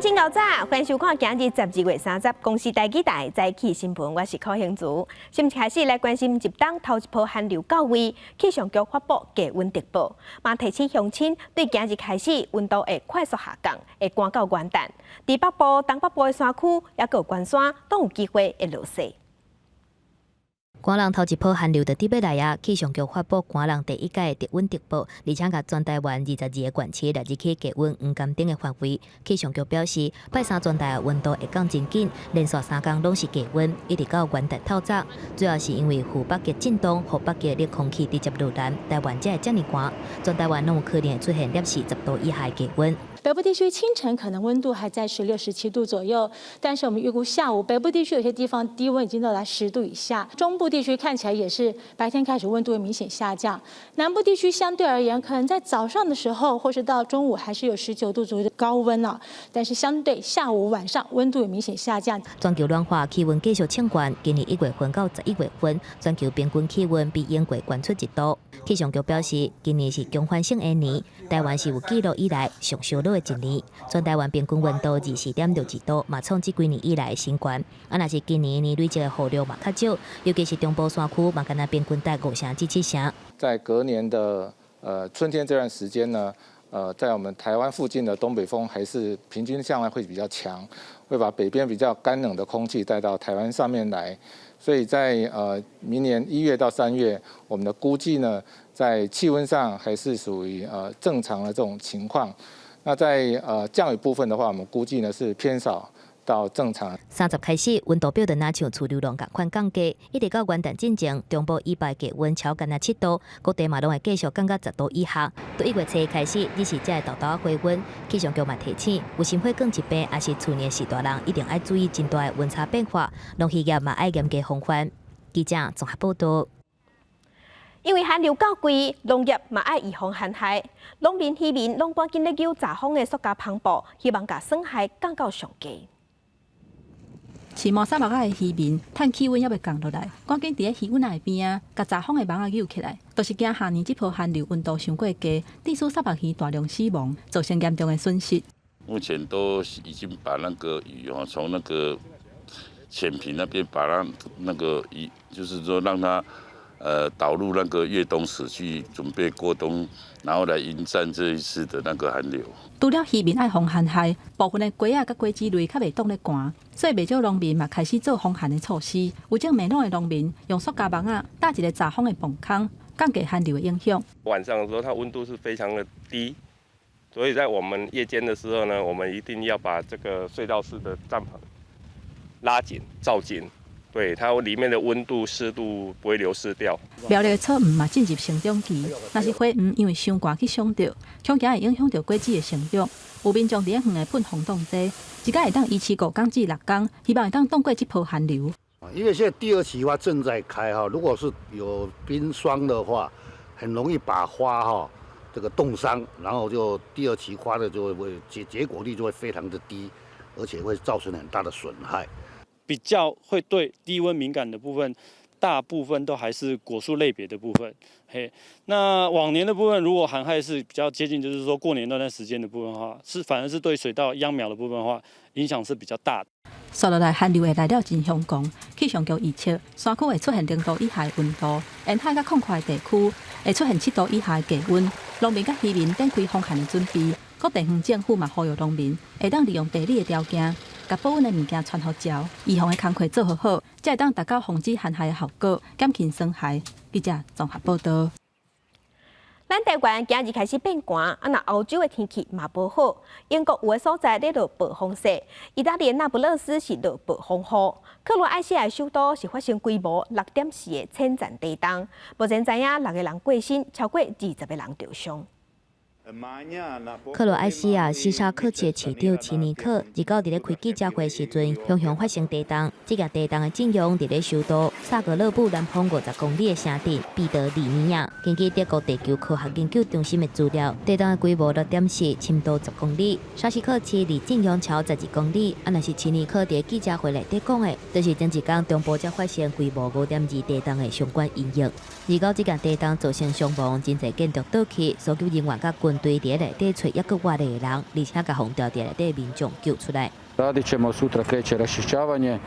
乡亲高早，欢迎收看今日12月30公司台记台早起新闻，我是柯兴竹。先开始来关心入冬头一波寒流到位，气象局发布低温特报，嘛提醒乡亲对今日开始温度会快速下降，会寒到元旦。伫北部、东北部的山区，也有关山都有机会会落雪。 寒冷头一波寒流就伫要来啊！气象局发布寒冷第一届低温特报，而且甲全台湾22个县市日起低温黄甘等的范围。气象局表示，拜三全台温度会降真紧，连续3天拢是低温，一直到元旦透早。主要是因为湖北嘅震动和北极的空气直接入南，台湾才会这么寒。全台湾拢有可能会出现摄氏10度以下的低温。 北部地区清晨可能温度还在16、17度左右，但是我们预估下午北部地区有些地方低温已经到达10度以下，中部地区看起来也是白天开始温度会明显下降，南部地区相对而言可能在早上的时候或是到中午还是有19度左右的高温啊，但是相对下午晚上温度也明显下降。全球暖化气温继续升高，今年1月份到11月份，全球平均气温比英国高出1度。气象局表示，今年是强寒性的年，台湾是有记录以来上烧热的一年，全台湾平均温度24.62度，嘛创这几年以来的新高。啊，若是今年累积的雨量嘛较少，尤其是中部山区嘛，敢若平均在5成至7成。在隔年的春天这段时间呢，在我们台湾附近的东北风还是平均向来会比较强，会把北边比较干冷的空气带到台湾上面来。 所以在明年1月到3月，我们的估计呢，在气温上还是属于正常的这种情况。那在降雨部分的话，我们估计呢是偏少到正常。30开始，温度表就若像出流量共款降低，一直到元旦之前，中部以北低温超干7度，各地嘛拢会继续降到10度以下。到1月7日开始，日时才会豆豆回温。气象局嘛提醒，有心血管疾病也是厝内时大人一定要注意真大的温差变化，农渔业嘛要严格防范。记者综合报道。 因为寒流较贵，农业嘛爱预防寒害。农民渔民拢赶紧咧救炸风的塑胶篷布，希望把损害降到上低。饲毛沙目仔的渔民，趁气温还未降落来，赶紧伫咧渔湾内边啊，甲炸风的网仔救起来，都是惊下年这波寒流温度上过低，致使沙目鱼大量死亡，造成严重的损失。目前都已经把那个鱼从那个浅坪那边把那个鱼，就是说让它。 导入那个越冬池去准备过冬，然后来迎战这一次的那个寒流。除了渔民爱防寒害，部分的鸡仔甲鸡子类较袂冻咧寒，所以袂少农民嘛开始做防寒的措施。有种美浓的农民用塑胶网仔搭一个炸风的棚空，降低寒流的影响。晚上的时候，它温度是非常的低，所以在我们夜间的时候呢，我们一定要把这个隧道式的帐篷拉紧、罩紧。 对它里面的温度、湿度不会流失掉。苗栗的草鱼嘛进入成长期，若是花鱼因为伤寒去伤到，恐惊会影响到果子的成长。有民众伫咧园内喷红冻剂，一家会当维持5天至6天，希望会当冻过这波寒流。因为现在第2期花正在开哈，如果是有冰霜的话，很容易把花哈这个冻伤，然后就第2期花的就会结果率就会非常的低，而且会造成很大的损害。 比较会对低温敏感的部分，大部分都还是果树类别的部分。嘿，那往年的部分，如果寒害是比较接近，就是说过年那段时间的部分的话，反而是对水稻秧苗的部分的话，影响是比较大的。刷落来寒流会来了真凶强，气象局预测山区会出现0度以下的温度，沿海甲空旷的地区会出现7度以下的低温。农民甲渔民展开防寒的准备，各地方政府嘛呼吁农民会当利用地理的条件。 把保温的物件穿好胶，预防的工课做好，才会当达到防止寒害的效果，减轻损害。记者综合报道。咱台湾今日开始变寒，那欧洲的天气嘛不好。英国有的所在咧落暴风雪，意大利那不勒斯是落暴风雨。克罗埃西亚首都是发生规模6.4的千赞地震，目前知影6个人过身，超过20个人受伤。 克罗埃西亚西沙克切市长齐尼克日到伫咧开记者会时阵，雄雄发生地震。这个地震的震央伫咧首都萨格勒布南方50公里的城镇彼得里尼亚。根据德国地球科学研究中心的资料，地震的规模6.4，深度10公里。沙西克市离震央超12公里。若是齐尼克伫记者会内底讲的，就是前一天中部才发生规模5.2地震的相关阴影。日到这个地震造成伤亡，真侪建筑倒去，搜救人员甲军队伫内底找抑阁活的人，而且甲风调伫内底民众救出来。 Radit ćemo sutra kreće raščišćavanje,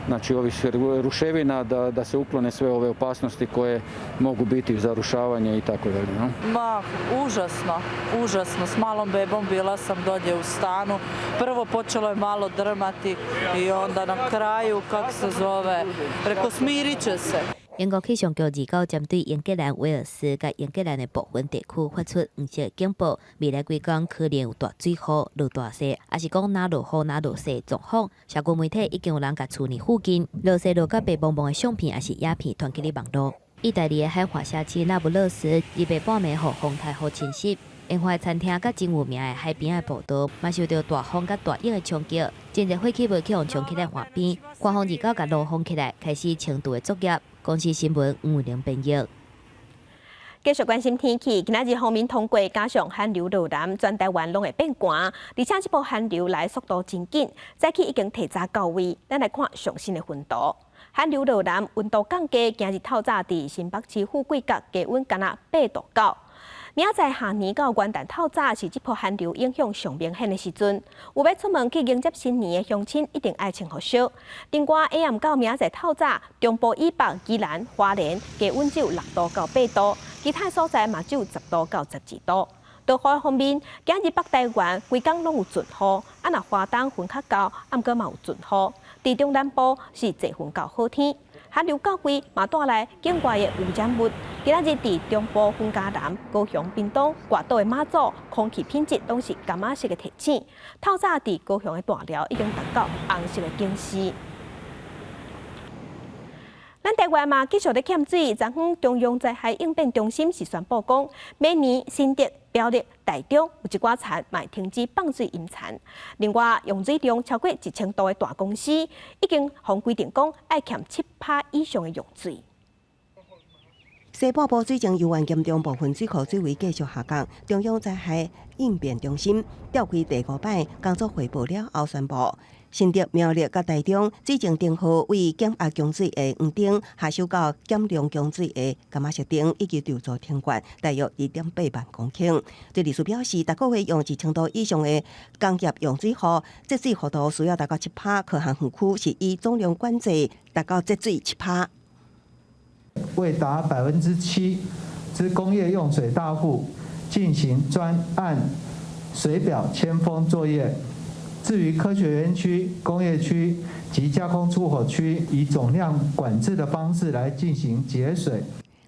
znači ovih ruševina da se uklone sve ove opasnosti koje mogu biti za rušavanje i tako dalje. No? Ma, užasno. S malom bebom bila sam dolje u stanu. Prvo počelo je malo drmati i onda na kraju, kako se zove, reko smirit će se. 英国气象局29针对英格兰、威尔斯甲英格兰的部分地区发出黄色警报，未来几天可能有大水雨、落大雪，也是讲哪落雨哪落雪状况。社交媒体已经有人甲厝里附近落雪落甲白茫茫的相片，也是影片传起哩网络。意大利的海华社区那不勒斯，已被半暝后风台后侵袭。烟花餐厅甲真有名的海边的步道，嘛受到大风甲大雨的冲击，真侪火气无去互冲起来岸边，官方29甲落风起来，开始轻度的作业。公司新闻吴玲编译。继续关心天气，今仔日方面通过加上寒流入南，全台湾拢会变寒，而且这波寒流来速度真紧，早起已经提早到位。咱来看上新的温度。寒流入南，温度降低，今日透早伫新北市富贵角低温敢若8度9。明仔载下年到元旦透早是这波寒流影响上明显的时阵，有要出门去迎接新年的乡亲一定爱穿好少。另外，下暗到明仔载透早，中部以北、宜兰、花莲低温只有6度到8度，其他所在嘛只有10度到12度。落雨方面，今日北台湾规天拢有阵雨，若花东云较高，暗晡嘛有阵雨。伫中南部是侪云到好天。寒流到位，嘛带来境外的污染物。今仔日伫中部、云嘉南、高雄、屏东、外岛的马祖，空气品质拢是柑仔色的提醒。透早伫高雄的大寮已经达到红色的警示。咱台湾嘛继续咧欠水，昨昏中央灾害应变中心是宣布讲，每年新竹、苗栗、台中有一寡田嘛会停止放水引田。另外，用水量超过1000度的大公司，已经互规定讲爱欠7%以上的用水。西半部水情由于严重部分水库水位继续下降，中央灾害应变中心召开第5摆工作汇报了后宣布。新竹、苗栗甲台中水情灯号为减压供水的黄灯下修到减量供水的柑仔色灯，以及留作停管大约2.8万公顷。这历史表示，逐个月用1000度以上的工业用水后，节水幅度需要达到7%，各项园区是以总量管制达到节水7%。为达7%之工业用水大户进行专案水表签封作业。至于科学园区、工业区及加工出口区，以总量管制的方式来进行节水。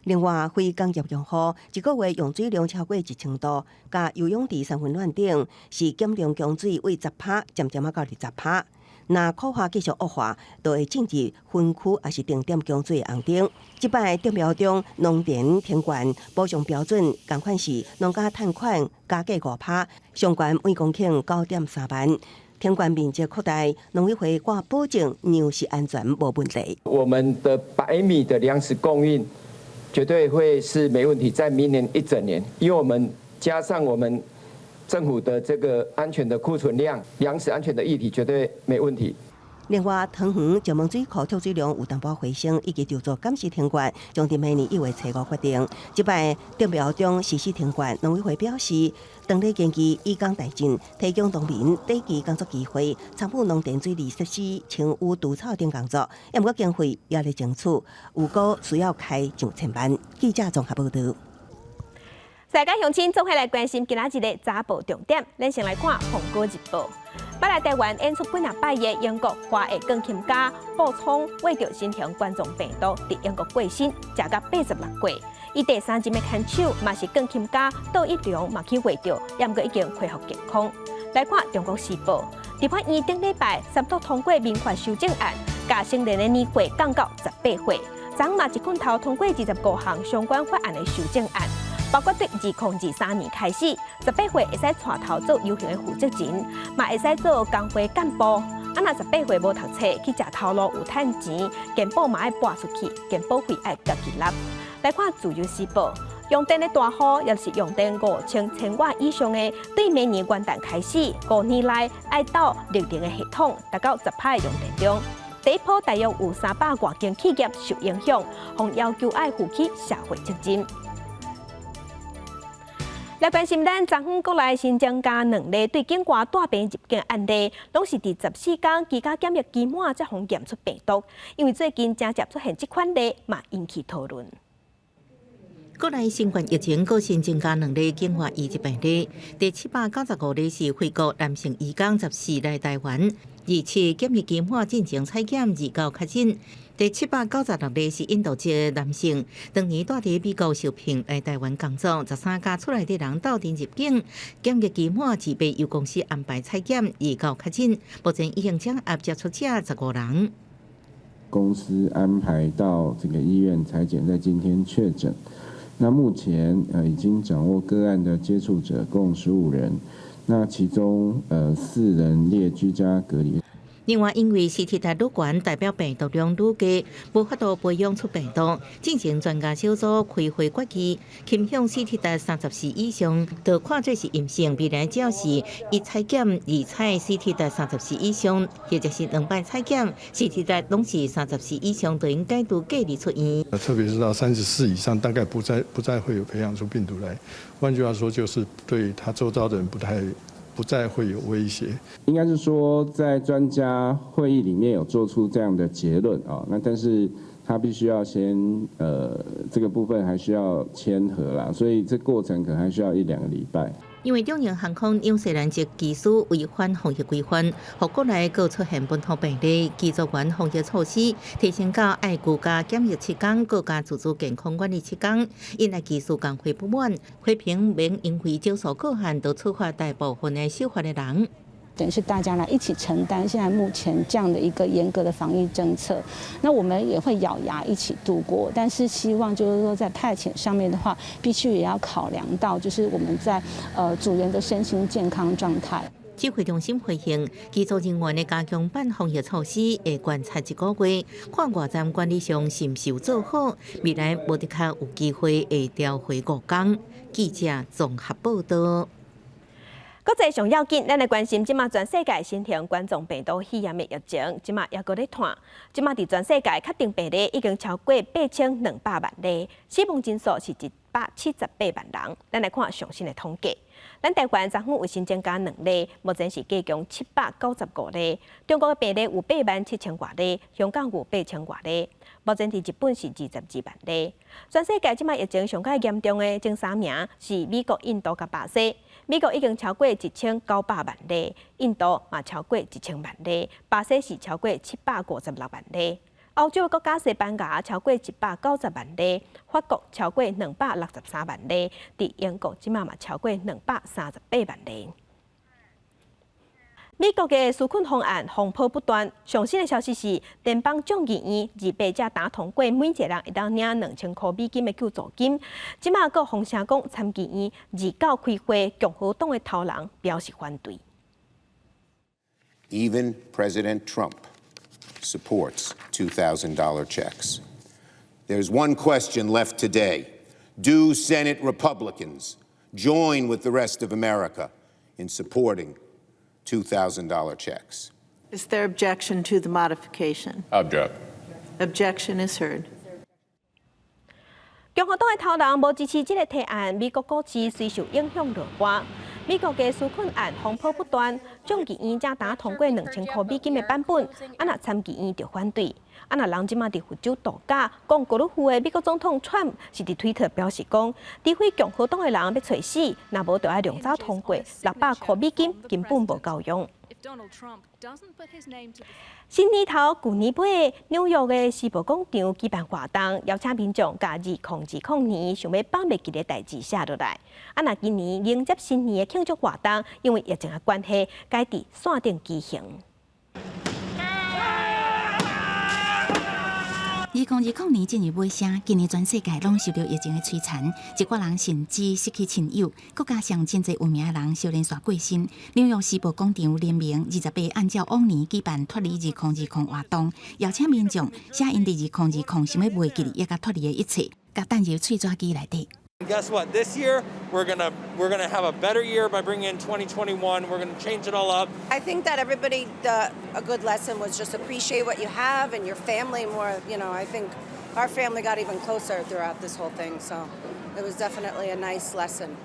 另外，非工业用户一个月用水量超过1000度，甲游泳池三分乱顶是减量供水为10%，渐渐到20%。若酷化继续恶化，就会进入分区也是定点供水红灯。即摆中标中农田停管补偿标准，同款是农家贷款加计5%，上悬每公顷9.3万。停管面积扩大，农委会挂保证粮食安全无问题。我们的100米的粮食供应绝对会是没问题，在明年1整年，因为我们加上我们政府的这个安全的库存量，粮食安全的议题绝对没问题。另外，塘园石门水库抽水量有淡薄回升，以及就做监视停管，将伫明年1月初5决定。即摆定标中实施停管，农委会表示，当地建议以工代进，提供农民短期工作机会，参与农田水利设施、清污除草等工作。不过经费也在争取，有个需要开上千万。记者综合报道。世界乡亲综合来关心今仔日的早报重点，咱先来看《红果日报》。北来台湾演出本日8月，英国华裔钢琴家鲍聪为着新型冠状病毒伫英国过身，食到86岁。伊第3集的看手嘛是钢琴家窦一良嘛去为着，也毋过已经恢复健康。来看《中国时报》，地法院顶礼拜3读通过民法修正案，把成年的年岁降到18岁。昨嘛一捆头通过25项相关法案的修正案。包括对2023年开始，18岁会使带头做有形的负责人，嘛会使做工会干部。若18岁无读册去食头路有趁钱，健保嘛爱拨出去，健保费爱家己纳。来看《自由时报》，用电的大户，也是用电5000瓦以上的，对明年元旦开始，5年内爱到绿电的系统达到10%的用电量。第一波大约有300多间企业受影响，并要求爱负起社会责任。来关心咱昨昏国内新增加2例对境外带病入境案例，拢是伫14天居家检疫期满才互验出病毒。因为最近正接出现这款例，嘛引起讨论。国内新冠疫情个新增加2例境外移入病例，第795例是回国男性移工14来台湾，2次检疫期满进行采检29确诊。第796例是印度籍男性，当年住伫美国受聘来台湾工作，13家出来的人斗阵入境，检疫期满自被由公司安排采检29确诊，目前已经将接触者15人。公司安排到这个医院采检，在今天确诊。那目前已经掌握个案的接触者共15人，那其中4人列居家隔离。另外，因为 CT 值愈悬，代表病毒量愈低，无法度培养出病毒，进行专家小组开会决议，倾向 CT 值34以上，就看做是阴性。未来只要是一采检2采 CT 值34以上，或者是2摆采检 CT 值拢是34以上，就应该都隔离出院。特别是到34以上，大概不再会有培养出病毒来。换句话说，就是对他周遭的人不再会有威胁。应该是说，在专家会议里面有做出这样的结论啊，那但是他必须要先这个部分还需要签合啦，所以这过程可能还需要1-2个礼拜。因为中型航空纽西兰籍技师违反防疫规范，互国内各出现本土病例，机组员防疫措施提升到爱居家检疫7天，各家自主健康管理7天。因来技术工会不满，批评免因为招数有限，就处罚大部分的守法的人。等于是大家来一起承担现在目前这样的一个严格的防疫政策，那我们也会咬牙一起度过。但是希望就是说在派遣上面的话，必须也要考量到就是我们在组员的身心健康状态。指挥中心回应，机组人员的加强版防疫措施会观察1个月，看外站管理上是毋是有做好，未来无得较有机会会调回5天。记者综合报道。国际上要紧，咱来关心即马全世界新型冠状病毒肺炎的疫情，即马也搁咧传。即马伫全世界确定病例已经超过8200万例，死亡人数是178万人。咱来看详细的统计。咱台湾昨昏有新增加2例，目前是计共795例。中国的病例有87000多例，香港有8000多例。目前伫日本是22万例。全世界即马疫情上较严重的前3名是美国、印度甲巴西。美国已经超过1900万例，印度嘛超过1000万例，巴西是超过756万例。欧洲的国家西班牙超过190万例，法国超过263万例，伫英国即马嘛超过238万例。美国的纾困方案风波不断，上新的消息是，联邦众议院200只打通过每一个人会当领2000块美金的救助金。即马个风声讲，参议院29开会，共和党的头人表示反对。Even President Trump supports $2,000 checks. There's one question left today. Do Senate Republicans join with the rest of America in supporting $2,000 checks? Is there objection to the modification? Object. Objection is heard. 共和党的头人无支持这个提案，美国股市虽受影响落滑。美国的纾困案风波不断，众议院正打通过2000块美金的版本，若参议院就反对。若人即马伫佛州度假，讲高尔夫的美国总统川普是伫推特表示讲，除非共和党的人要找死，若无就要量早通过600块美金，根本无够用。新年头，旧年尾，纽约的世博广场举办活动，邀请民众甲2020年想要放袂记的代志写落来。若今年迎接新年的庆祝活动，因为疫情的关系，改伫线顶举行。2020年进入尾声，今年全世界拢受到疫情的摧残，一寡人甚至失去亲友，更加上真侪有名的人小连续过身。纽约世博广场联名28按照往年举办脱离2020活动，邀请民众写因伫2020想要袂记也甲脱离的一切，甲等入喙纸机内底。Guess what? This year we're gonna have a better year by bringing in 2021. We're gonna change it all up. I think that everybody, a good lesson was just appreciate what you have and your family more. You know, I think our family got even closer throughout this whole thing. So it was definitely a nice lesson.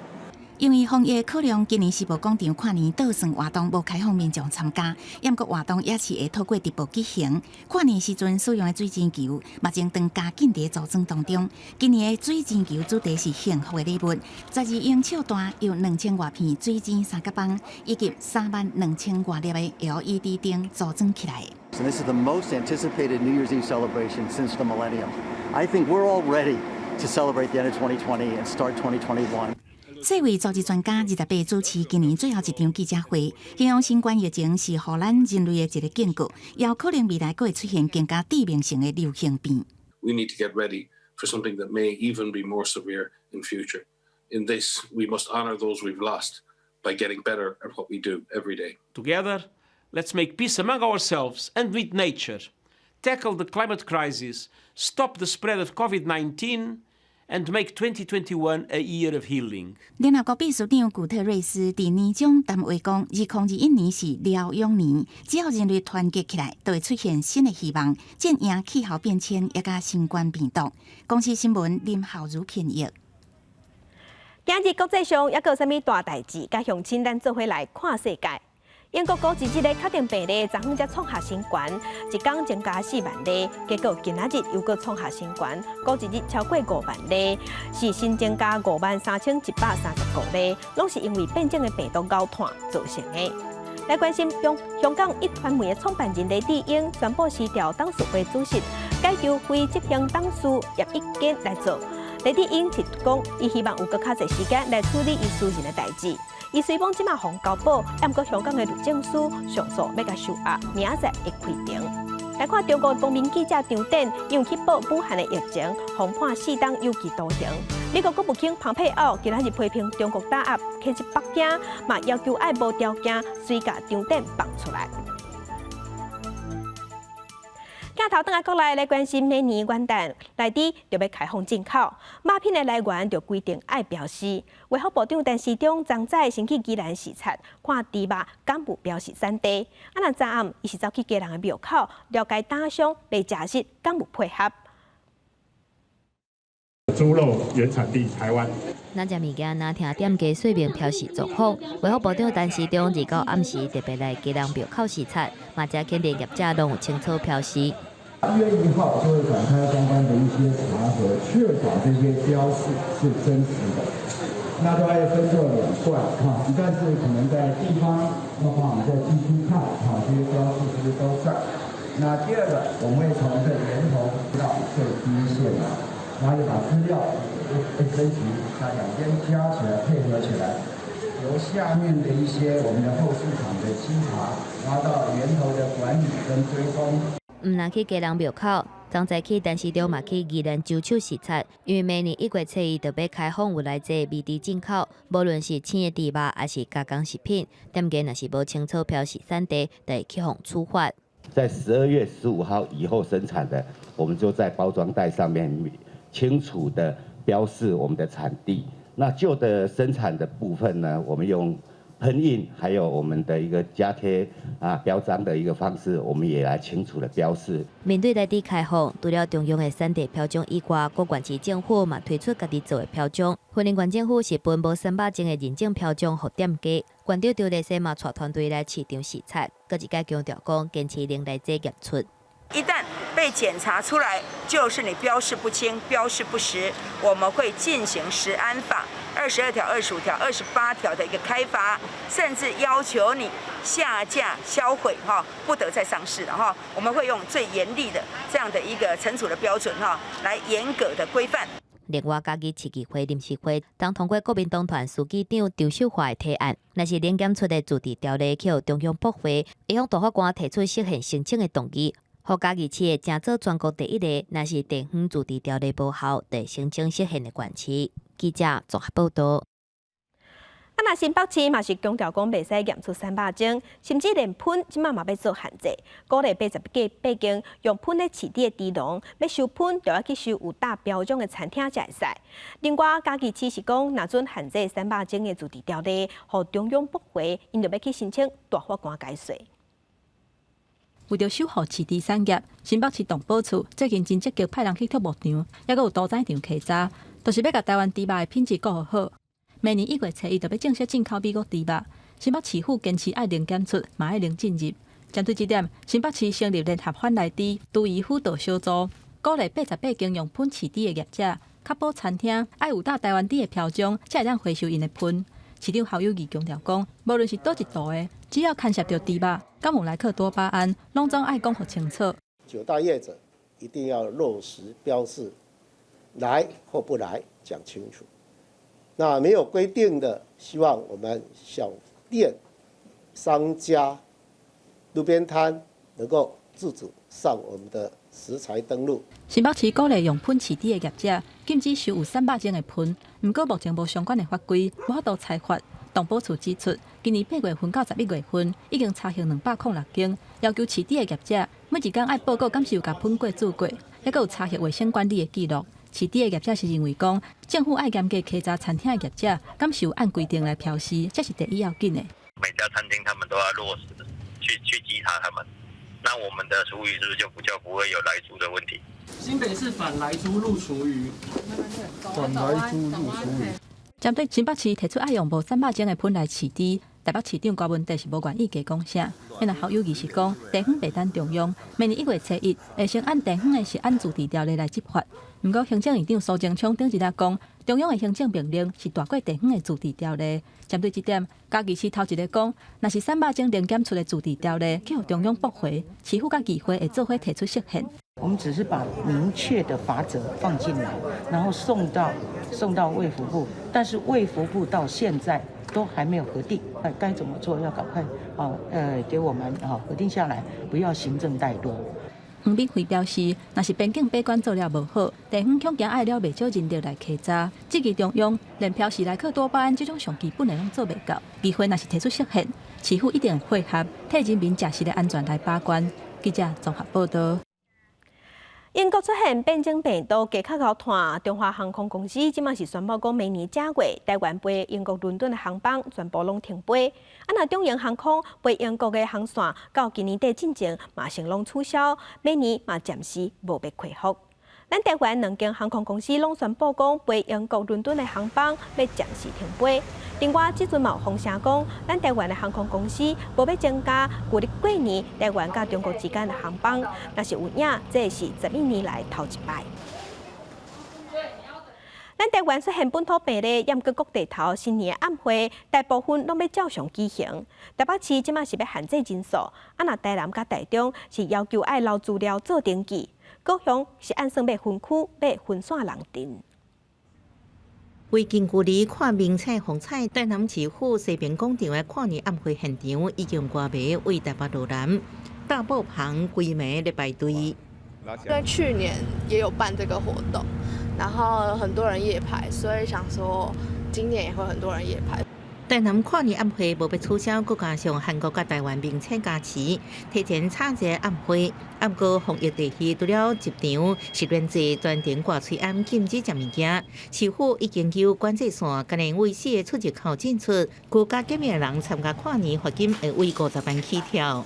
因为防疫考量，今年世博广场跨年倒算活动无开放民众参加，不过活动也是会透过直播举行。跨年时阵使用的水晶球，目前当加紧伫组装当中。今年的水晶球主题是幸福的礼物，12英尺大，有2000外片水晶三角棒，以及32000外粒的 LED 灯组装起来。And this is the most anticipated New Year's Eve celebration since the millennium. I think we're all ready to celebrate the end of 2020 and start 2021. 这位组织专家28主持今年最后一场记者会，形容新冠疫情是予咱人类的一个警告，也有可能未来会出现更加致命性的流行病。We need to get ready for something that may even be more severe in future. In this, we must honor those we've lost by getting better at what we do every day. Together, let's make peace among ourselves and with nature, tackle the climate crisis, stop the spread of COVID-19, and make 2021 a year of healing. 联合国秘书长古特瑞斯伫年终谈话讲，2021年是疗养年，只要人类团结起来，就会出现新的希望，战赢气候变迁，也甲新冠病毒。公司新闻林浩如编译。今日国际上还有啥物大代志？甲乡亲咱做伙来看世界。英国国自一个确定病例，昨昏才创下新冠，一天增加4万例，结果今仔日又搁创下新冠，国一日超过5万例，是新增加53135例，拢是因为变种的病毒咬团造成的。来关心香港一传媒的创办人李志英宣布辞掉董事会主席，改由非执行董事叶一坚来做。李志英提讲，伊希望有搁较侪时间来处理伊私人的代志。伊虽讲即马互交保，也毋过香港的律政司上诉要甲收押，明仔载会开庭。来看中国公民记者张典，因为去报武汉的疫情，被判4档有期徒刑。美国国务卿蓬佩奥今仔日批评中国打压，牵制北京，嘛要求爱无条件随甲张典放出来。镜头转来国内来关心每年元旦内地就要开放进口，肉品的来源就规定爱标示。卫福部长陈时中昨早先去宜兰视察，看猪肉敢有标示产地。若昨暗伊是走去家人的庙口，了解打商卖假日敢有配合。猪肉原产地台湾。咱只物件若听店家说明标示状况，卫福部长陈时中日到暗时特别来家人庙口视察，嘛才肯定业者拢有清楚标示。1月1号就会展开相关的一些查核，确保这些标示是真实的。那大概分作2段哈，一段是可能在地方，那么我们在地区看这些标示是不是都在。那第二个，我们会从这源头到最第一线的，然后就把资料分析，那2边加起来配合起来，由下面的一些我们的后市场的稽查，然后到源头的管理跟追踪。毋若去家人庙口，昨早起陈时中嘛去宜兰州手视察，因为明年1月7日就要开放有来这味猪进口，无论是青的猪肉还是加工食品，店家若是无清楚标示产地，就会去互处罚。在12月15号以后生产的，我们就在包装袋上面清楚的标示我们的产地。那旧的生产的部分呢，我们用喷印，还有我们的一个加贴标章的一个方式，我们也来清楚的标示。面对内地开放，除了中央的产地标章以外，各县市政府嘛推出家己做的标章。云林县政府是分无300种的认证标章给店家。县长赵立西嘛带团队来市场视察，搁一再强调讲，坚持零来这验出。一旦被检查出来，就是你标示不清、标示不实，我们会进行食安法22条、25条、28条的一个开罚，甚至要求你下架、销毁不得再上市了哈。我们会用最严厉的这样的一个惩处的标准来严格的规范。另外，嘉义市议会临时会当通过国民党团书记长张秀华的提案，若是联检出的自治条例去中央驳回，会向大法官提出适宪申请的动议。互嘉义市正做全国第一个，若是地方自治条例无效，得申请适宪的县市。记者综合报道。那新北市嘛是强调讲袂使验出300种，甚至连喷即马嘛要做限制，鼓励80家北京用喷咧饲猪的猪笼，要收喷就要去收有达标准的餐厅才会使。另外，嘉义市是讲，若准限制300种的自治条例，互中央驳回，因就要去申请大法官解释。为着守护饲猪产业，新北市动保处最近真积极派人去拓牧场，还阁有屠宰场稽查，就是要甲台湾猪肉的品质顾好。明年1月初1就要正式进口美国猪肉。新北市府坚持爱零检出，嘛爱零进入。针对这点，新北市成立联合反内猪猪医辅导小组，鼓励88间用喷饲猪的业者，确保餐厅爱有打台湾猪的标章，才会当回收因的喷。市长侯友宜强调讲，无论是倒一道的，只要牵涉到猪肉，敢有莱克多巴胺，拢总爱讲互清楚。9大业者一定要落实标示，来或不来讲清楚。那没有规定的，希望我们小店、商家、路边摊能够自主上我们的食材登录。新北市鼓励用喷饲猪的业者禁止收有300种的喷，不过目前无相关的法规，无法度裁罚。动保处指出，今年8月份到11月份已经查获206件，要求饲猪的业者每一天爱报告敢是有甲喷过、煮过，还有查获卫生管理的记录。饲猪的业者是认为讲，政府爱严格稽查餐厅的业者敢是有按规定来标示，这是第一要紧的。每家餐厅他们都要落实去稽查他们，那我们的厨余是不是就比较不会有来猪的问题？新北市反来猪入厨余，反来猪入厨余。针对新北市提出爱用无300种的喷来饲猪，台北市长高文地是无愿意加讲啥。因为侯友宜是讲，地方袂等中央，明年1月初1会先按地方的食安自治条例来执法。不过，行政院长苏贞昌顶一日讲，中央的行政命令是大过地方的自治条例。针对这点，嘉义市头一日讲，若是300种零检出的自治条例，去互中央驳回，市府甲议会会做伙提出释宪。我们只是把明确的法则放进来，然后送到卫福部，但是卫福部到现在都还没有核定，该怎么做要赶快给我们核定下来，不要行政怠惰。黄炳辉表示，若是边境把关做了无好，地方恐惊爱了袂少人力来稽查。至于中央，连标示莱克多巴胺这种上基本的拢做袂到，议会若是提出释宪，市府一定会配合，替人民食食的安全来把关。记者综合报道。英国出现变种病毒加较高团，中华航空公司即马是宣布讲，明年正月台湾飞英国伦敦的航班全部拢停飞。若中英航空飞英国的航线到今年底进前嘛成拢取消，明年嘛暂时无要恢复。咱台湾2间航空公司拢宣布讲，飞英国伦敦的航班要暂时停飞。另外，即阵嘛有风声讲，咱台湾的航空公司无要增加旧历过年台湾甲中国之间的航班，若是有影，这是11年来头一摆。咱台湾出现本土病例，淹过各地头新年暗会，大部分拢要照常举行。台北市即马是要限制人数，若台南甲台中是要求爱留资料做登记，高雄是按算要分区、要分线人阵。为近距离看明彩风采，台南市府西边广场的跨年暗会现场已经挂牌为台北路南大埔旁规暝在排队。因为去年也有办这个活动，然后很多人夜排，所以想说今年也会很多人夜排。台南跨年暗会无被取消，佮加上韩国甲台湾明彩加持，提前插一个暗会。暗过防疫地区除了集场，实联制专程挂催暗禁止食物件。市府已经由管制线今年为4个出入口进出，国家检疫的人参加跨年罚金会为50万起跳。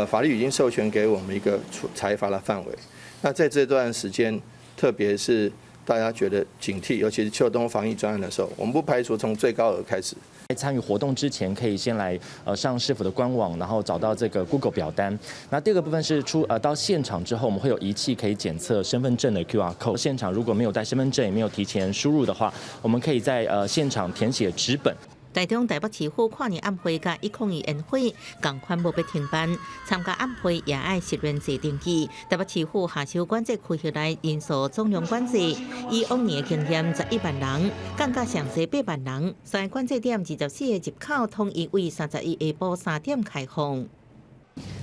法律已经授权给我们一个裁罚的范围。那在这段时间，特别是大家觉得警惕，尤其是秋冬防疫专案的时候，我们不排除从最高额开始。在参与活动之前，可以先来上市府的官网，然后找到这个 Google 表单。那第二个部分是到现场之后，我们会有仪器可以检测身份证的 QR code。现场如果没有带身份证，也没有提前输入的话，我们可以在现场填写纸本。台中台北市府跨年暗会甲102宴会同款无要停办，参加暗会也爱实联制登记。台北市府下收管制区域内人数总量管制，以往年的经验11万人，降到上济8万人。所以管制点24个入口统一为31下晡3点开放。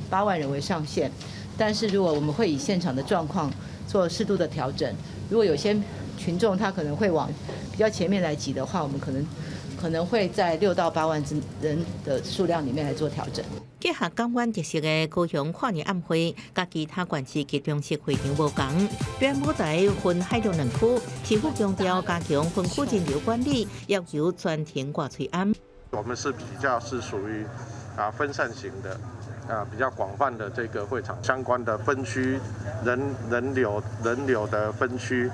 8万人为上限，但是如果我们会以现场的状况做适度的调整，如果有些群众他可能会往比较前面来挤的话，我们可能会在6到8万人的数量里面来做调整。结合港湾特色的高雄跨年暗会，甲其他县市集中式会场无同。表演舞台分海陆2区，市府强调加强分区人流管理，要求专程挂催安。我们是比较是属于分散型的。比较广泛的这个会场相关的分区人流的分区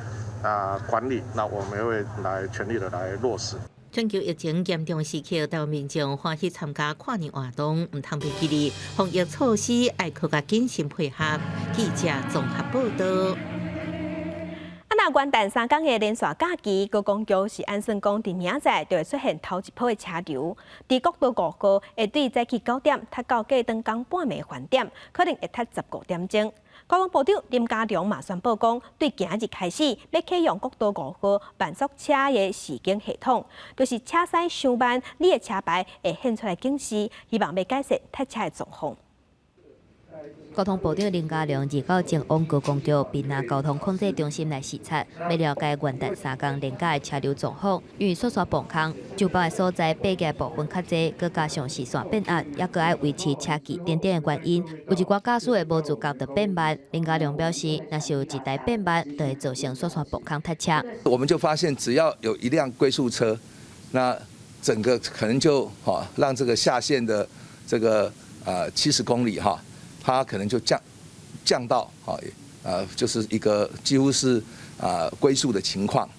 管理，那我们也会来全力的来落实。全球疫情严重时刻，台湾民众欢喜参加跨年活动，唔通袂记哩。防疫措施要更加谨慎配合。记者综合报道。那元旦3天的连续假期，高公局是安算讲，伫明仔就会出现头一波的车流。伫国道5号会对早起9点，搭到过顿工半暝返点，可能会搭15点钟。交通部长林佳龙嘛宣布讲，对今日开始要启用国道5号慢速车的时间系统，就是车驶上慢，你的车牌会显出来警示，希望要改善塞车的状况。交通部长林佳龙日到前往高公局滨南交通控制中心来视察，要了解元旦3天连假的车流状况。因为刷刷崩空，就包的所在爬架部分较侪，佮加上视线变暗，也佮爱维持车距等等的原因，有一寡驾驶的无自觉就变慢。林佳龙表示，若是有一台变慢，就会造成刷刷崩空塞车。我们就发现，只要有一辆龟速车，那整个可能就让这个下线的这个70公里它可能就降到就是一个几乎是龟速的情况。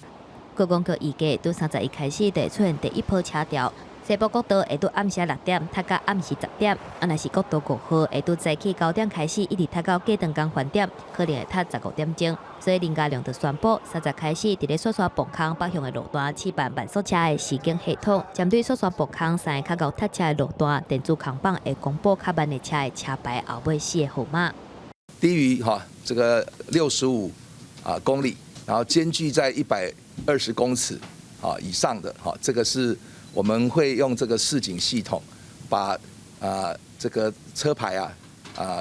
高公局预计，从31开始就会出现第一波车潮。西部国道会到暗时6点，搭到暗时10点；若是国道5号会到早起9点开始，一直搭到过顿工返点，可能会搭15点钟。所以林佳龙就宣布，30开始伫咧刷刷崩空北向的路段试办慢速车的时间系统，针对刷刷崩空3个较高塞车的路段，电子扛棒会公布较慢的车的车牌后尾4个号码。低于这个65公里，然后间距在120公尺以上的这个是我们会用这个示警系统把这个车牌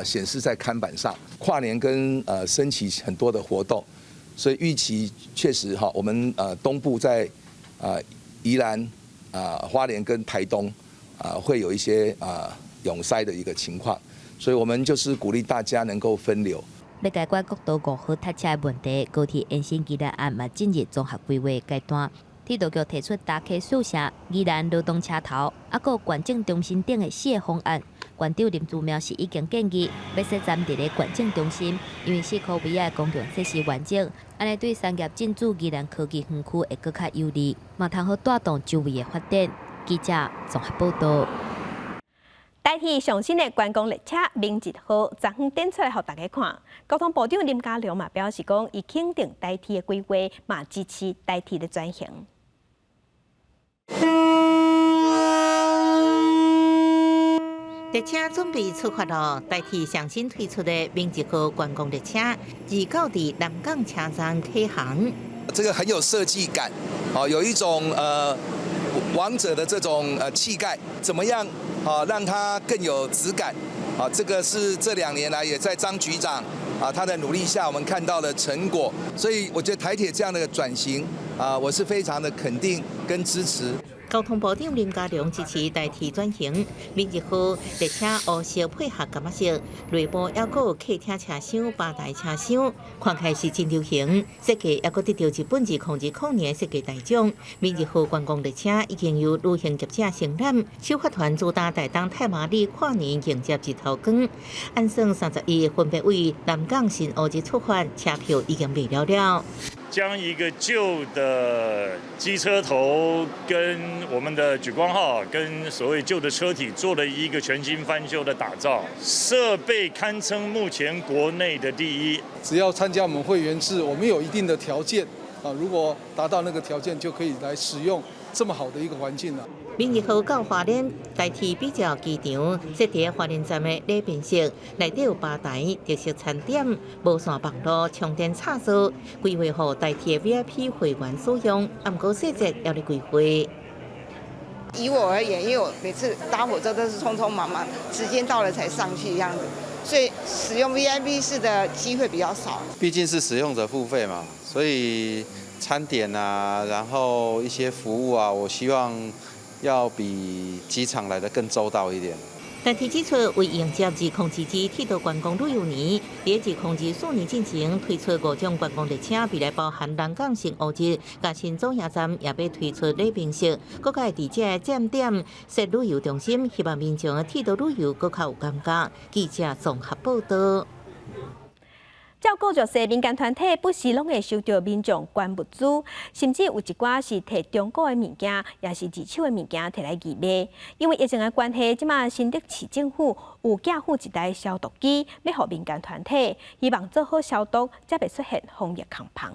显示在看板上。跨年跟升旗很多的活动，所以预期确实我们东部在宜兰、花莲跟台东会有一些拥塞的一个情况，所以我们就是鼓励大家能够分流。要解决国道5号塞车的问题，高铁延伸宜兰案嘛进入综合规划阶段。铁道局提出大溪宿舍、宜兰劳动车头，还有管政中心等的4个方案。馆长林祖苗是已经建议要设站伫咧管政中心，因为4颗位的公共设施完整，安尼对产业进驻宜兰科技园区会更较有利，嘛通好带动周围的发展。记者综合报道。代替上新的观光列车明1号昨昏展出来，互大家看。交通部长林佳龙嘛表示讲，伊肯定代替的规划，嘛支持代替的转型。列车准备出发了，代替上新推出的明1号观光列车，29伫南港车站启航。这个很有设计感，有一种王者的这种气概，怎么样让它更有质感？这个是这2年来也在张局长他的努力下，我们看到了成果。所以我觉得台铁这样的转型我是非常的肯定跟支持。交通部长林佳龙支持代替转型，明1号列车乌色配合柑仔色，内部还有客厅车厢、吧台车厢，看起来是真流行。设计还得到日本2020设计大奖。明1号观光列车已经由旅行业者承揽，首发团主打台东太麻里跨年迎接日头光。按算31分别为南港新乌日出发，车票已经卖了。将一个旧的机车头跟我们的莒光号跟所谓旧的车体做了一个全新翻修的打造，设备堪称目前国内的第一。只要参加我们会员制，我们有一定的条件如果达到那个条件，就可以来使用这么好的一个环境了。明1号到花莲代替比较机场，设伫花莲站的礼宾室，内底有吧台、特色餐点、无线网络、充电插座，规划好代替的 VIP 会员使用。暗过细节要你规划。以我而言，因为我每次搭火车都是匆匆忙忙，时间到了才上去这样子，所以使用 VIP 室的机会比较少。毕竟是使用者付费嘛，所以餐点然后一些服务我希望要比机场来的更周到一点。代替指出，为迎接2021铁道观光旅游年，伫2024年进行推出5种观光列车，未来包含南港新乌日、甲新总营站也要推出礼宾室，各界伫这站点设旅游中心，希望民众的铁道旅游更较有感觉。记者综合报道。照顾弱势民间团体，不时拢会收到民众捐物资，甚至有一寡是摕中国的物件，也是二手的物件摕来义卖。因为疫情的关系，即马新竹市政府有寄付一台消毒机，要互民间团体，希望做好消毒，才袂出现防疫空棚。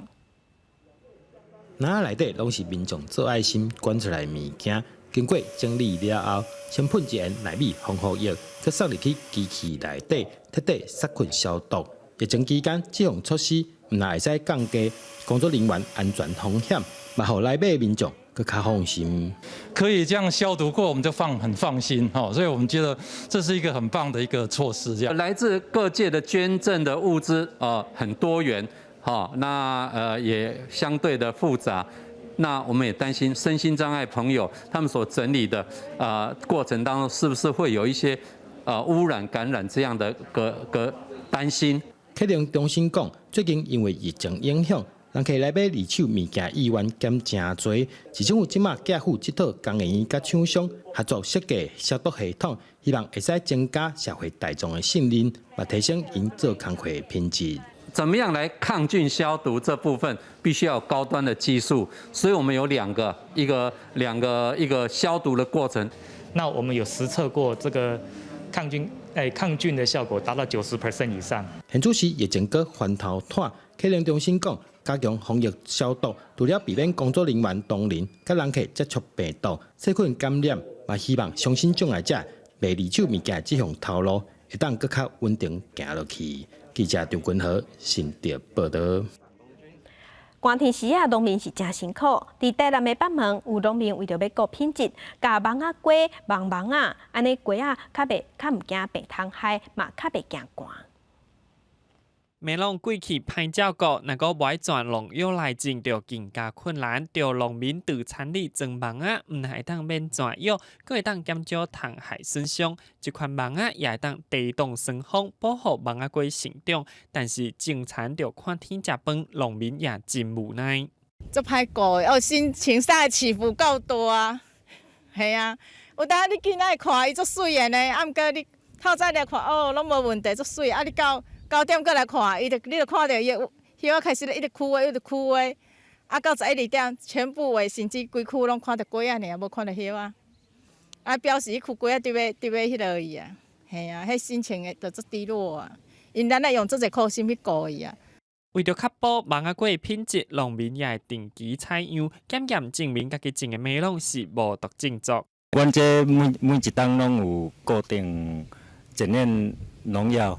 篮内底拢是民众做爱心捐出来的物件，经过整理了后，先喷一盐内米防护液，再送入去机器内底，彻底杀菌消毒。疫情期间，这项措施唔但会使降低工作人员安全风险，嘛互来买民众更加放心。可以这样消毒过，我们就很放心哦，所以我们觉得这是一个很棒的一个措施。这样，来自各界的捐赠的物资很多元，那也相对的复杂。那我们也担心身心障碍朋友他们所整理的过程当中，是不是会有一些污染感染这样的个担心。客人中心讲，最近因为疫情影响，人客来买二手物件意愿减真多。市政府即马寄付这套工研院甲厂商合作设计消毒系统，希望会使增加社会大众的信任，也提升因做工课的品质。怎么样来抗菌消毒这部分必须要有高端的技术，所以我们有两个消毒的过程。那我们有实测过这个抗菌的效果达到90% 以上。现主时疫情阁翻头拖，客人中心讲，加强防疫消毒，除了避免工作人员同仁甲人客接触病毒、细菌感染，嘛希望相信障碍者卖二手物件这项头路，会当更较稳定行落去。记者张君和新竹报道。寒天时啊，农民是真辛苦。伫台南的北门，有农民为着要顾品质，甲芒仔瓜、芒啊，安尼瓜啊，较唔惊病虫害，嘛较袂惊寒。梅农过去歹照顾，若个买转农药来种，就更加困难。着农民từ产地种芒仔，唔会当免转药，佫会当减少虫害损伤。这款芒仔也会当地动生风，保护芒仔瓜成长。但是种田着看天食饭，农民也真无奈。足歹过的，心情上起伏够大啊，系啊。有当你囡仔看伊足水的呢，啊，毋过你透早来看，拢无问题，足水。啊，你9点过来看，你就看到伊叶仔开始一直枯萎，一直枯萎。啊，到11、2点，全部的甚至规区拢看到果仔尔，无看到叶仔。啊，表示伊区果仔对要迄落去啊，系啊，迄心情就足低落啊。因咱来用足侪苦心去顾伊啊。为着确保芒仔瓜的品质，农民也会定期采样，检验证明家己种的梅农是无毒种族。阮这每一档拢有固定检验农药。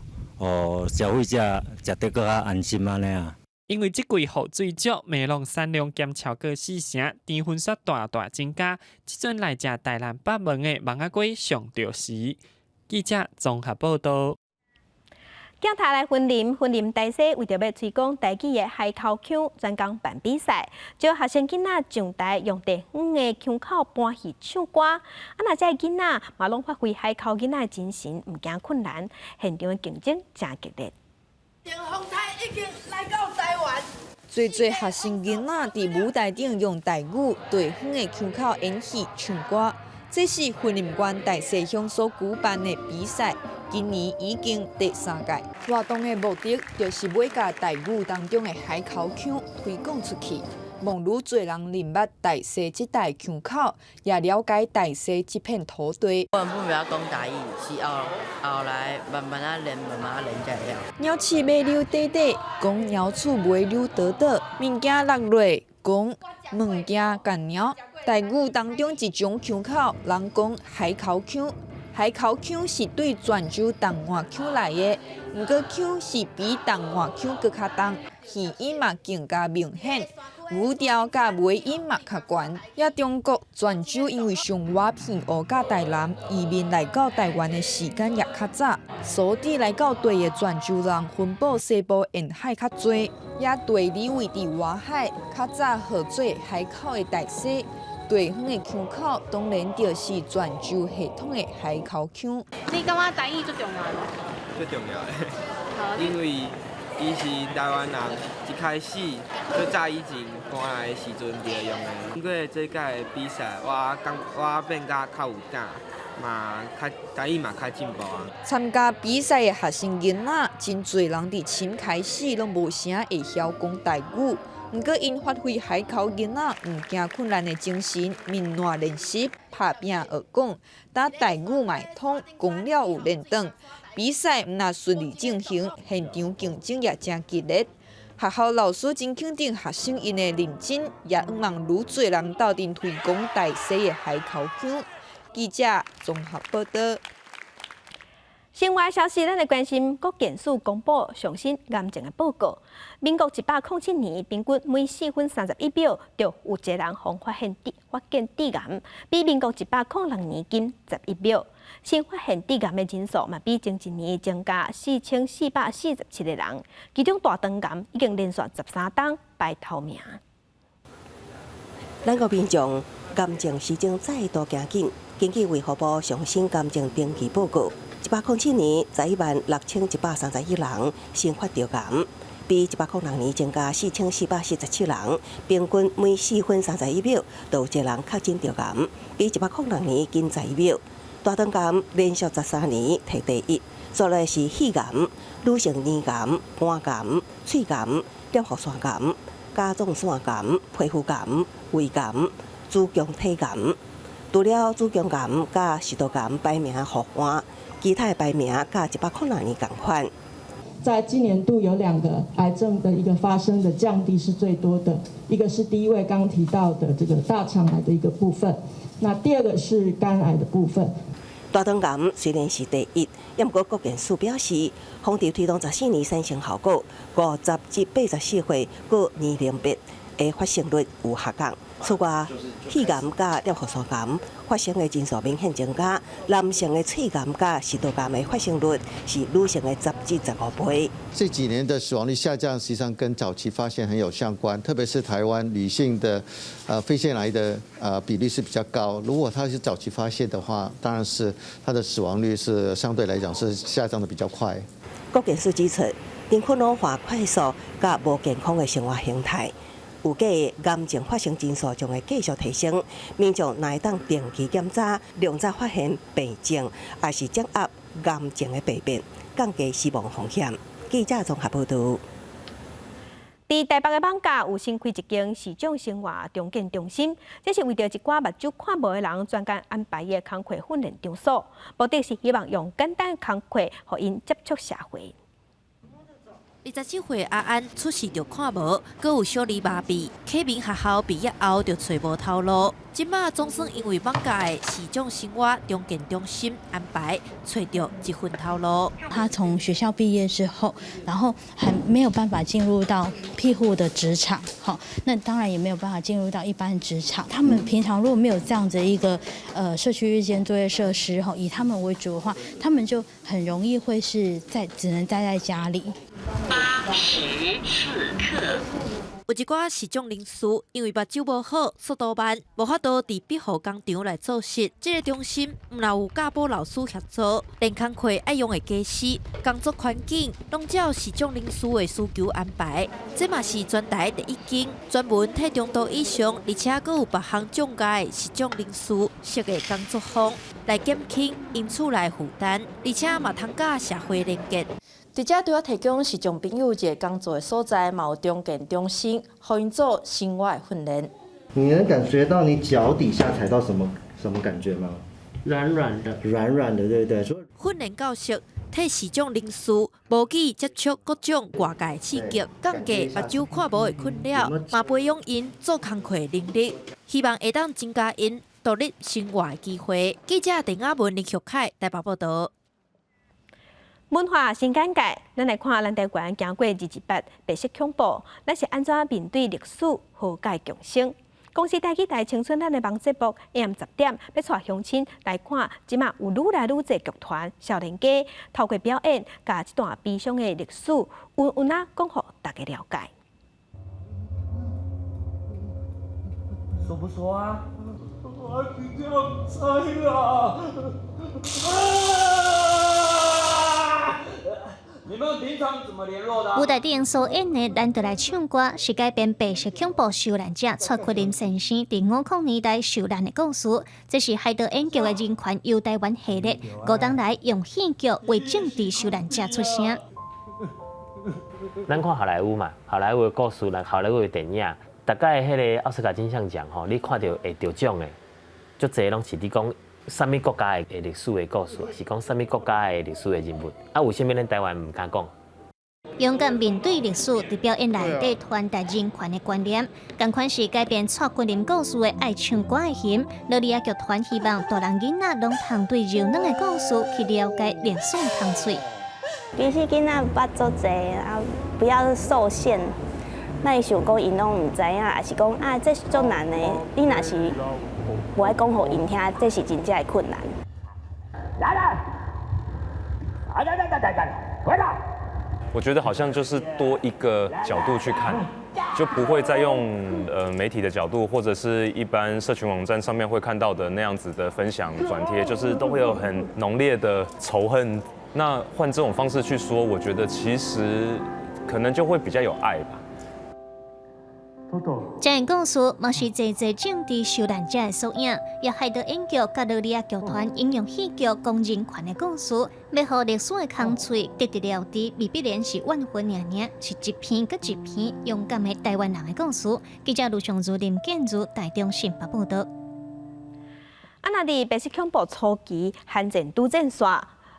消费者食得更较安心安尼啊！因为即季雨水足，梅农产量减超过4成，甜分数大增加。即阵来食台南北门的芒仔瓜上着时。记者综合报道。警察来云林大溪为着要推广台语的海口腔，专工办比赛，招学生囡仔上台用地方的腔口搬戏唱歌。若这囡仔嘛拢发挥海口囡仔的精神，唔惊困难。现场的竞争真激烈。风台已经来到台湾。侪学生囡仔伫舞台顶用台语对方的腔口演戏唱歌。这是云林县大溪乡所举办的比赛，今年已经第3届。活动的目的就是要把台语当中的海口腔推广出去，望愈侪人认捌大溪这带腔口，也了解大溪这片土地。我们不要讲台语，是后来慢慢练才会晓。鸟鼠尾溜短短，讲鸟鼠尾溜短短，物件落落，讲物件干鸟。台语当中一种腔口，人讲海口腔。海口腔是对泉州东岸腔来的，不过腔是比东岸腔更较重，气音嘛更加明显，语调甲尾音嘛较悬。也中国泉州因为上瓦片乌甲台南，移民来到台湾的时间也较早，所以来到地的泉州人分布西部沿海较多，也地理位伫外海，较早号做海口的大溪。对方的腔口当然就是泉州系统的海口腔。你感觉台语最重要吗？最重要的，因为伊是台湾人一开始最早以前搬来的时阵就用的。经过这届比赛，我变甲较有胆，嘛台语嘛较进步啊。参加比赛的学生囡仔，真侪人伫深开始拢无啥会晓讲台语。毋过因发挥海口囡仔毋惊困难的精神，面烂练习，拍拼学讲，打台语买通，讲了有练转。比赛毋若顺利进行，现场竞争也真激烈。学校老师真肯定学生因的认真，也希望愈侪人斗阵推广大溪的海口腔。记者综合报道。新华消息，咱来关心国健署公布上新癌症的报告。民国107年，平均每4分31秒就有一个人发现致癌，比民国106年近11秒。新发现致癌的人数嘛，比前一年增加4447个人，其中大肠癌已经连续13档排头名。咱国民众癌症时钟再度行紧，根据卫福部上新癌症登记报告。107年116131人新发着癌，比106年增加4447人，平均每4分31秒就有一个人确诊着癌，比106年近11秒。大肠癌连续13年摕第一，接来是肺癌、女性咽癌、肝癌、喙癌、尿核酸癌、甲状腺癌、皮肤癌、胃癌、子宫体癌。除了子宫癌甲食道癌排名后换。其他的排名甲106年同款。在今年度有2个癌症的一个发生的降低是最多的，一个是第一位刚提到的这个大肠癌的一个部分，那第二个是肝癌的部分。大肠癌虽然是第一，也不过国健署表示，防治推动14年产生效果，50至84岁各年龄别的发生率有下降。此外，肺癌甲尿核酸癌发生的人数明显增加，男性的喙癌甲食道癌的发生率是女性的10至15倍。这几年的死亡率下降，实际上跟早期发现很有相关，特别是台湾女性的肺腺癌的比例是比较高。如果它是早期发现的话，当然是它的死亡率是相对来讲是下降的比较快。国健署指出，人口老化快速甲无健康的生活形态。有假的癌症发生人数将会继续提升，民众若会当定期检查，量早发现病症，也是掌握癌症的病变，降低死亡风险。记者综合报道。伫台北的艋舺有新开一间视障生活重建中心，这是为着一寡目睭看无的人专间安排的工课训练场所，目的是希望用简单工课，互因接触社会。27岁阿安出世就看无，佮有小儿麻痹，启明学校毕业后就找无头路。即马总算因为艋舺的视障生活重建中心安排，找到一份头路。他从学校毕业之后，然后还没有办法进入到庇护的职场，好，那当然也没有办法进入到一般职场。他们平常如果没有这样子一个社区日间作业设施，以他们为主的话，他们就很容易会是只能待在家里。84克。有一寡视障人士因为目睭无好、速度慢，无法度伫庇护工厂来做事。这个中心毋若有教保老师协助，连工课爱用的家私、工作环境，拢照视障人士的需求安排。这嘛是全台第一间专门替中度以上，而且佫有别项障碍的视障人士设的工作坊，来减轻因厝内负担，而且嘛通甲社会连结。伫遮对我提供视障朋友一个工作的所在，嘛有重建中心，互因做生活的训练。你能感觉到你脚底下踩到什么感觉吗？软软的，对不对？训练教室替视障人士无去接触各种外界刺激，降低目睭看无的困扰，嘛培养因做工课能力，希望会当增加因独立生活的机会。记者陈雅文、林旭凯台北报道。文化新简介，咱来看咱台湾经过218白色恐怖，咱是安怎面对历史和解共生？公司台去台青春咱的网节目AM 10点，要带乡亲来看，即马有愈来愈侪剧团、少年家透过表演，甲这段悲伤的历史，有哪讲互大家了解？说不说啊？我比较菜啊！你们平常怎么联络的？舞台顶所演的《咱就来唱歌》是改编白色恐怖受难者蔡奎林先生伫50年代受难的故事。这是海德演剧的人权游台湾系列，5档来用戏剧为政治受难者出声。咱看好莱坞嘛，好莱坞的故事，好莱坞的电影，大概迄个奥斯卡金像奖吼，你看到会得奖的，足侪拢是你讲什么国家的历史的故事，是讲什么国家的历史的人物。啊，为什么咱台湾唔敢讲？勇敢面对历史，伫表演内底传达人权的观念。同款是改编蔡奎林故事的爱唱歌的心，乐利亚剧团希望大人囡仔拢通对柔软的故事去了解历史通喙。其实囡仔捌足侪啊，不要受限。那伊想讲，因拢唔知影，也是讲啊，这是足难的。你若是无爱讲互因听，这是真正的困难。来，回来！我觉得好像就是多一个角度去看，就不会再用媒体的角度，或者是一般社群网站上面会看到的那样子的分享转贴，就是都会有很浓烈的仇恨。那换这种方式去说，我觉得其实可能就会比较有爱吧。这个故事嘛是侪政治受难者的缩影，也害得演剧甲乐利亚剧团应用戏剧讲人权的故事，要互历史的空喙得到了知，未必然是万分尔尔，是一篇搁一篇勇敢的台湾人的故事。记者卢尚如、林建如台中新北报道。那伫白色恐怖初期，韩战拄战线。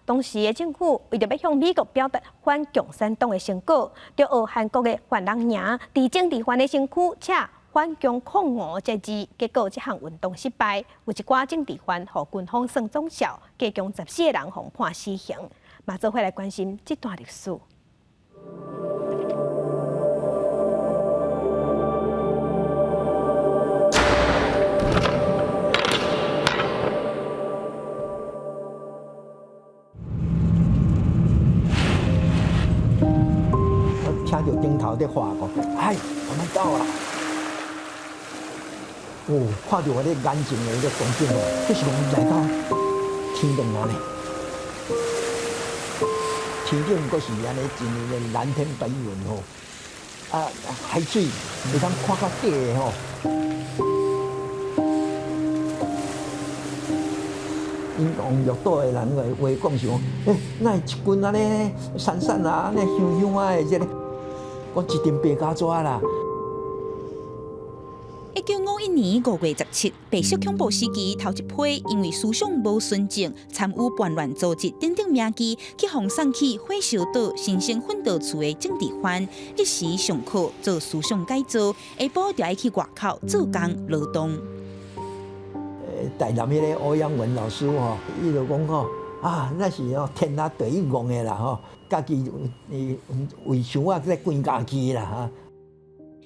当时的政府为着要向美国表达反共产党的成果，就学韩国的犯人赢伫政治犯的身躯，且反共抗俄节字，结果这项运动失败，有一寡政治犯互军方算总效，加共14个人互判死刑。马做伙来关心这段历史。听到顶头在话讲，哎，我们到了。哦，看到我咧眼睛的咧光景哦，这是讲来到天堂啊呢。天顶阁是安尼真个蓝天白云吼，啊海水会当看到底的吼。因讲玉岛的人话讲是讲，那一群安尼闪闪啊，那香香啊的这个。我一定白加抓啦！1951年5月17日，白色恐怖时期头一批，因为思想无纯正，参与叛乱组织等等名义，去互送去火烧岛、新生奋斗厝的政治犯，日时上课做思想改造，下晡就爱去外口做工劳动。台南迄个欧阳文老师吼，伊就讲吼啊，那是哦天下第一戆的啦吼。家己为想啊，在关家己啦哈。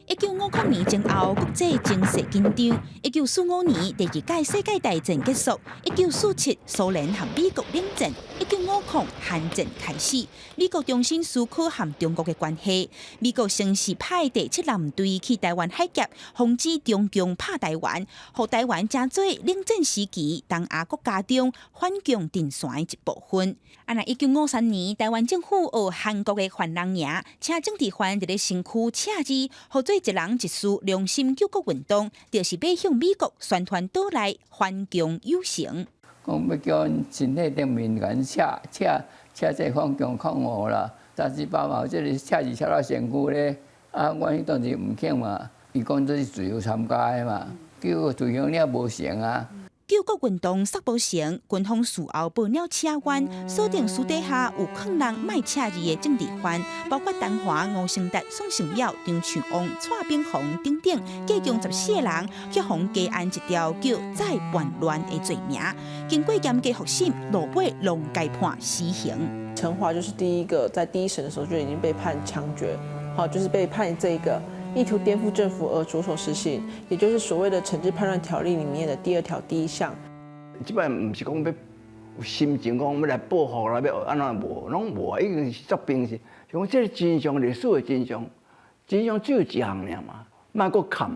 1959年前后，国际情势紧张。1945年第2届世界大战结束。1947苏联和美国冷战。1950韩战开始。美国重新思考和中国的关系。美国先是派第7舰队去台湾海峡，防止中共拍台湾，让台湾成做冷战时期东亚国家中反共阵线的一部分。那1953年，台湾政府学韩国的犯人赢，请政治犯伫咧身躯赤字，合做一人一事良心救国运动，就是要向美国宣传岛内反共有成。讲要叫因身体顶面甲因赤这反共抗俄啦，38嘛，这个赤字赤到身躯咧，啊，我迄当时唔肯嘛，伊讲这是自由参加的嘛，结果最后了无成啊。救国运动煞无成，军方事后报了车冤，锁定私底下有抗人卖赤字的政治犯，包括陈华、吴成达、宋成耀、张树旺、蔡炳宏等等，计共14个人，去互加按一条叫再叛乱的罪名。经过严格复审，落尾拢该判死刑。陈华就是第一个在第一审的时候就已经被判枪决，好，就是被判这个。意图颠覆政府而着手实行，也就是所谓的惩治叛乱条例里面的第2条第1项。即摆唔是讲要有心情讲要来报复啦，要安怎无，拢无，已经是作兵是。就讲这是真相，历史的真相，真相只有一项尔嘛，莫搁看。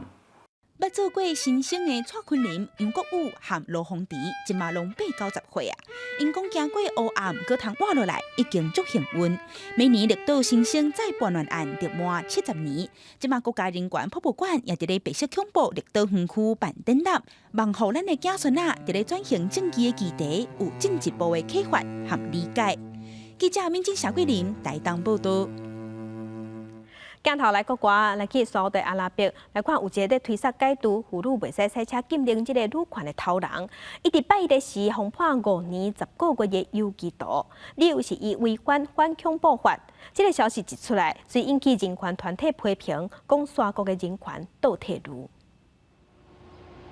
捌做过新生的蔡坤林、杨国武和罗宏迪，即马拢8、90岁啊。因讲经过黑暗，搁通活落来，已经足幸运。每年绿岛新生再叛乱案得满70年，即马国家人权博物馆也伫咧白色恐怖绿岛园区办展览，望互咱的子孙仔伫咧转型正义的基地有进一步的启发和理解。记者民警小桂林台东报道。镜头来国外，来去沙特阿拉伯来看，有一个在推萨解除妇女袂使赛车禁令这个女权的头人，伊伫8日时被判5年10个月的有期徒，理由是伊违反反恐怖法。这个消息一出来，遂引起人权团体批评，讲沙国的人权倒退路。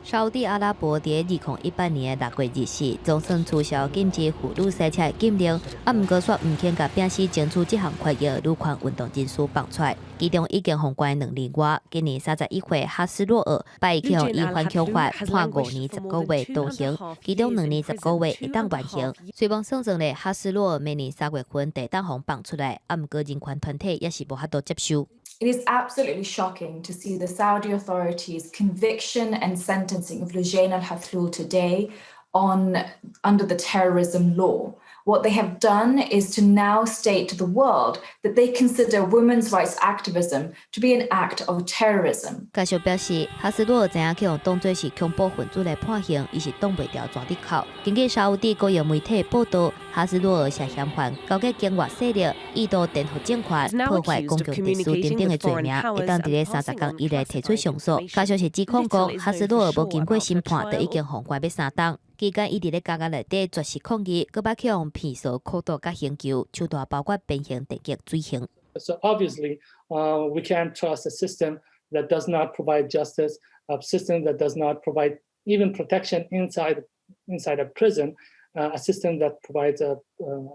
沙特阿拉伯伫2018年6月24日，总算取消禁止妇女赛车的禁令，毋过却毋肯甲表示争取这项权益的女权运动人士放出来，其中已经封关2年外，今年31岁哈斯洛尔8日向伊反恐法判5年10个月徒刑，其中2年10个月会当缓刑。虽望上阵的哈斯洛尔明年3月份地当放放出来，毋过人权团体也是无法度接受。It is absolutely shocking to see the Saudi authorities' conviction and sentencing of Lujain al-Hathloul today under the terrorism law. What they have done is to now state to the world that they consider women's rights activism to be an act of terrorism. 介绍表示，哈斯洛尔知影去用当作是恐怖分子来判刑，伊是挡袂牢抓入口。根据沙烏地國營媒體報道，哈斯洛爾涉嫌犯勾結境外勢力，意圖顛覆政權、破壞公共秩序等等的罪名，會當伫咧30天以內提出上訴。加上是指控講，哈斯洛爾無經過審判，就已經封關要3檔。期間，伊伫咧監獄內底絕食抗議，佮捌去用騙術、苦毒甲刑求，手段包括鞭刑、電擊、水刑。So obviously, we can't trust a system that does not provide justice, a system that does not provide even protection inside a prison. A system that provides a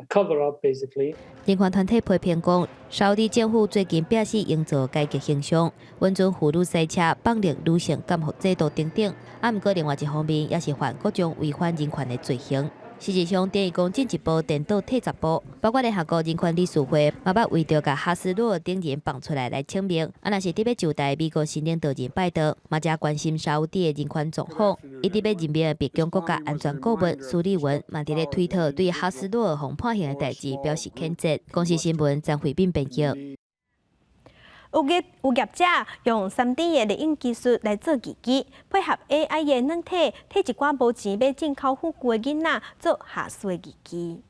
cover-up, basically. 人權團體批評講，沙特政府最近表示營造改革形象，允准婦女賽車、綁令女性監護制度等等。啊，毋過另外一方面，也是犯各種違反人權的罪行。事實上，電影講進一步顛倒退十步，包括聯合國人權理事會嘛捌為着甲哈斯洛爾等人放出來請命。啊，若是特別就待美國新領導人拜登，嘛正關心沙烏地的人權狀況。伊特別任命白宮國家安全顧問蘇利文，嘛伫咧推特對哈斯洛爾被判刑的代志表示譴責。公視新聞張惠斌報道。有業者用3D 的列印技術來做義機，配合 AI 的軟體，替一寡無錢要進口護具的囡仔做下水義機。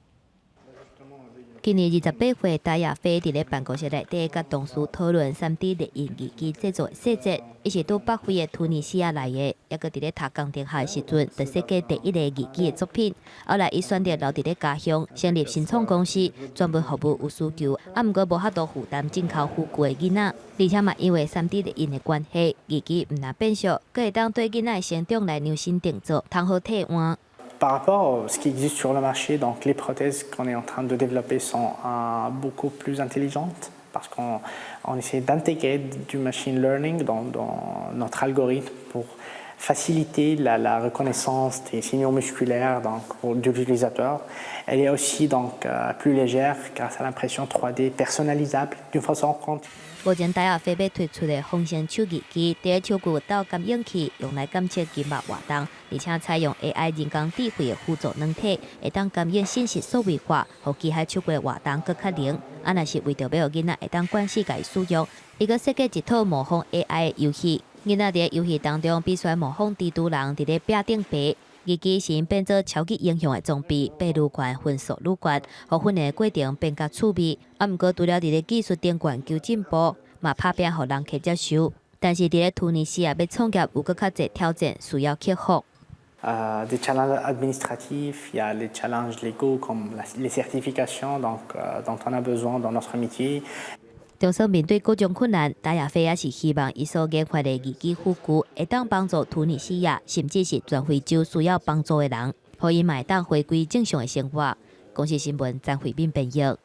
今年28歲戴亞飛伫咧辦公室內底，甲同事討論3D 列印儀器製作的細節。伊是拄北非的突尼西亞來的，抑閣伫咧讀工程學的時陣，就設計第一個儀器的作品。後來伊選擇留伫咧家鄉，成立新創公司，專門服務有需求，啊毋過無法度負擔進口護具的囡仔，而且嘛因為3D 列印的關係，儀器毋但變俗，閣會當對囡仔的成長來量身定做，通好替換。Par rapport à ce qui existe sur le marché, donc les prothèses qu'on est en train de développer sont beaucoup plus intelligentes parce qu'on essaie d'intégrer du machine learning dans notre algorithme pour faciliter la reconnaissance des signaux musculaires donc, pour l'utilisateur. Elle est aussi donc, plus légère grâce à l'impression 3D personnalisable d'une façon compte. 目前戴亞飛要推出的風扇手儀機，第一手具到感應器，用來感測筋膜活動，而且採用 AI 人工智慧的輔助軟體，會當感應信息數位化，讓機械手具的活動更較靈。啊，若是為着要囡仔會當慣勢家使用，伊閣設計一套模仿 AI 的遊戲，囡仔佇遊戲當中必須模仿蜘蛛人佇咧壁頂爬。儀機先變做超級英雄的裝備，比女權分數愈懸，互訓練的過程變較趣味。啊，毋過除了佇咧技術頂懸求進步，嘛拍拼互人客接受。但是佇咧突尼西亞要創業有閣較濟挑戰需要克服。Des challenges administratifs, il y a les challenges légaux comme les certifications donc, dont on a besoin dans notre métier. 中算面對各種困難，戴亞飛也是希望伊所研發的儀器護具會當幫助突尼西亞，甚至是全非洲需要幫助的人，互伊嘛會當回歸正常的生活。公視新聞張惠斌報道。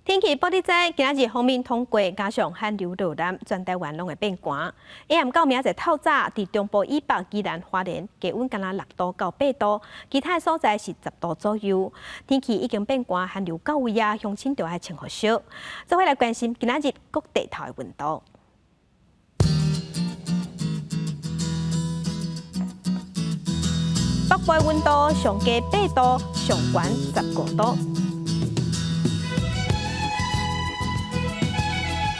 天氣報道在今仔日鋒面通過，加上寒流導覽，全台灣攏會變寒。下暗到明仔透早，佇中部以北、宜蘭、花蓮，低溫敢若6度到8度，其他所在是10度左右。天氣已經變寒，寒流到位啊，鄉親就要穿好少。再回來關心今仔日各地頭的溫度。北温度上加8度，上悬15度。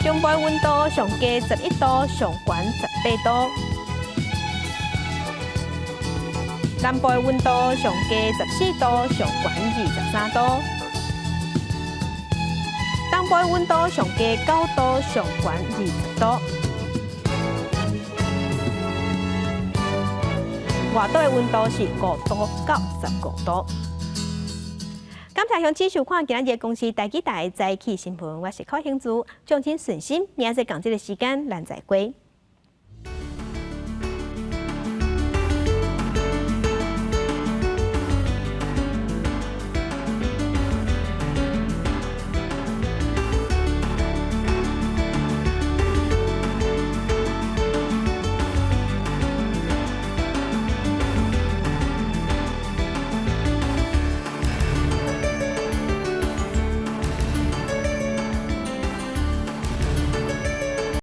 中北温度上加11度，上悬18度。南部温度上加14度，上悬23度。东北温度上加9度，上悬20度。外岛的温度是5度到15度。感谢向指收看今日的公司台记台早起新闻，我是柯兴珠，将请顺心，明仔日同这个时间咱再会。